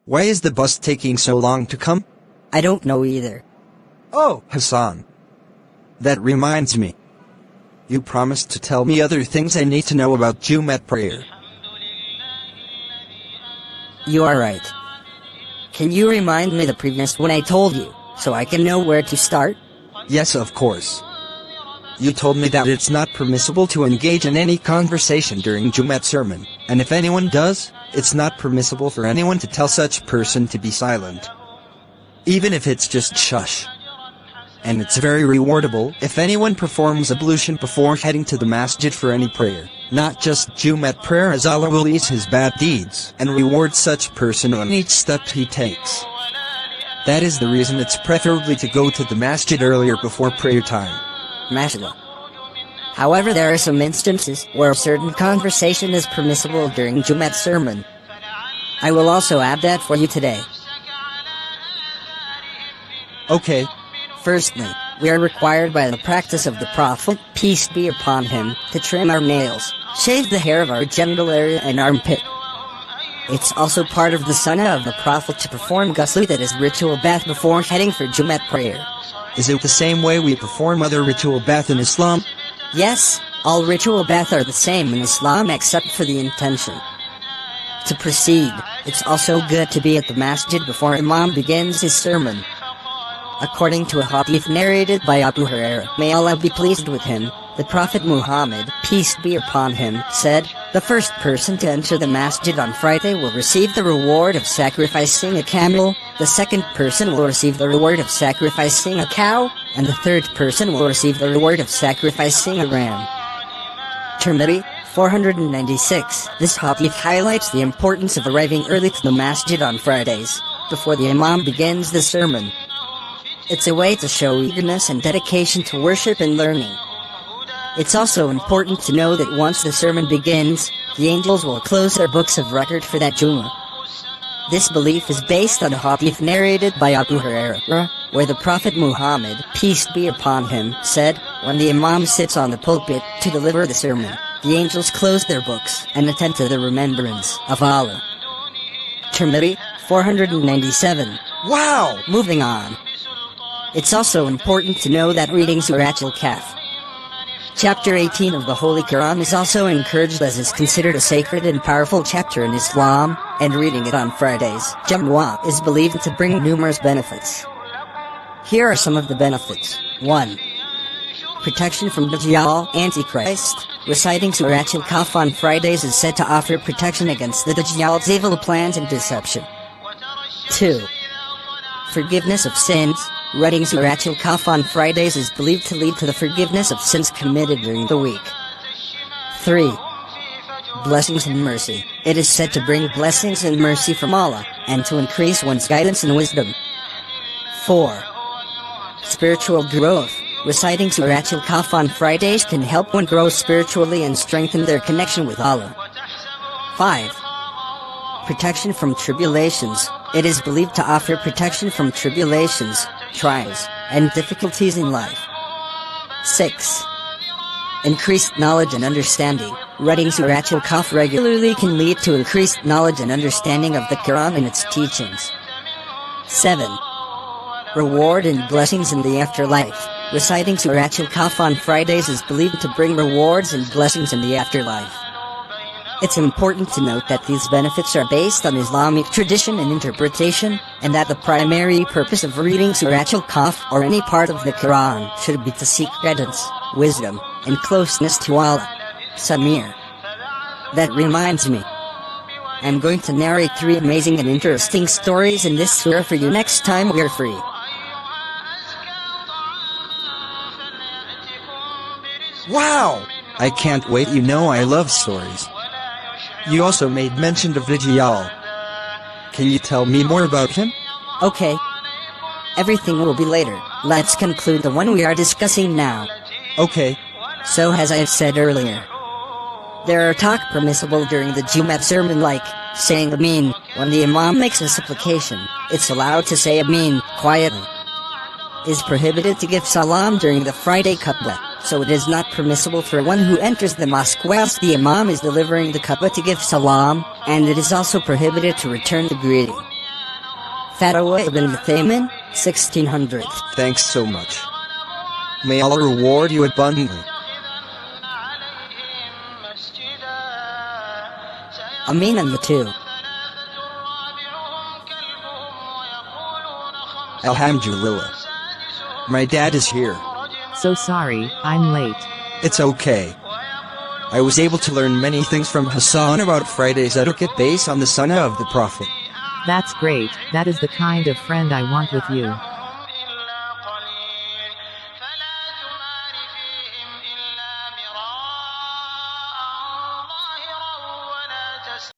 Why is the bus taking so long to come? I don't know either. Oh, Hassan. That reminds me. You promised to tell me other things I need to know about Jummah prayer. You are right. Can you remind me the previous one I told you, so I can know where to start? Yes, of course. You told me that it's not permissible to engage in any conversation during Jummah sermon, and if anyone does, it's not permissible for anyone to tell such person to be silent. Even if it's just shush. And it's very rewardable if anyone performs ablution before heading to the masjid for any prayer, not just Jummah prayer, as Allah will ease his bad deeds and reward such person on each step he takes. That is the reason it's preferably to go to the masjid earlier before prayer time. Mashallah. However, there are some instances where certain conversation is permissible during Jummah sermon. I will also add that for you today. Okay. Firstly, we are required by the practice of the Prophet, peace be upon him, to trim our nails, shave the hair of our genital area and armpit. It's also part of the sunnah of the Prophet to perform ghusl, that is ritual bath, before heading for Jummah prayer. Is it the same way we perform other ritual bath in Islam? Yes, all ritual baths are the same in Islam except for the intention. To proceed, it's also good to be at the masjid before Imam begins his sermon. According to a hadith narrated by Abu Hurairah, may Allah be pleased with him, the Prophet Muhammad, peace be upon him, said, "The first person to enter the masjid on Friday will receive the reward of sacrificing a camel, the second person will receive the reward of sacrificing a cow, and the third person will receive the reward of sacrificing a ram." Tirmidhi, 496. This hadith highlights the importance of arriving early to the masjid on Fridays, before the Imam begins the sermon. It's a way to show eagerness and dedication to worship and learning. It's also important to know that once the sermon begins, the angels will close their books of record for that Jummah. This belief is based on a hadith narrated by Abu Hurairah, where the Prophet Muhammad, peace be upon him, said, when the Imam sits on the pulpit to deliver the sermon, the angels close their books and attend to the remembrance of Allah. Tirmidhi, 497. Wow! Moving on. It's also important to know that reading Suratul Khaf, Chapter 18 of the Holy Quran, is also encouraged, as is considered a sacred and powerful chapter in Islam, and reading it on Fridays, Jummah, is believed to bring numerous benefits. Here are some of the benefits. 1. Protection from Dajjal, Antichrist. Reciting Suratul Khaf on Fridays is said to offer protection against the Dajjal's evil plans and deception. 2. Forgiveness of sins. Reading Suratul Khaf on Fridays is believed to lead to the forgiveness of sins committed during the week. 3. Blessings and mercy. It is said to bring blessings and mercy from Allah, and to increase one's guidance and wisdom. 4. Spiritual growth. Reciting Suratul Khaf on Fridays can help one grow spiritually and strengthen their connection with Allah. 5. Protection from tribulations. It is believed to offer protection from tribulations, trials, and difficulties in life. 6. Increased knowledge and understanding. Reading Suratul Khaf regularly can lead to increased knowledge and understanding of the Quran and its teachings. 7. Reward and blessings in the afterlife. Reciting Suratul Khaf on Fridays is believed to bring rewards and blessings in the afterlife. It's important to note that these benefits are based on Islamic tradition and interpretation, and that the primary purpose of reading Suratul Khaf or any part of the Quran should be to seek guidance, wisdom, and closeness to Allah. Samir. That reminds me. I'm going to narrate 3 amazing and interesting stories in this surah for you next time we're free. Wow! I can't wait. You know I love stories. You also made mention of Dajjal. Can you tell me more about him? Okay. Everything will be later. Let's conclude the one we are discussing now. Okay. So as I said earlier, there are talk permissible during the Jummah sermon, like saying Ameen. When the Imam makes a supplication, it's allowed to say Ameen quietly. Is prohibited to give salam during the Friday khutbah, so it is not permissible for one who enters the mosque whilst the Imam is delivering the khutbah to give salam, and it is also prohibited to return the greeting. Fatwa ibn Uthaymin, 1600. Thanks so much. May Allah reward you abundantly. Amin and the two. Alhamdulillah. My dad is here. So sorry, I'm late. It's okay. I was able to learn many things from Hassan about Friday's etiquette based on the sunnah of the Prophet. That's great, that is the kind of friend I want with you.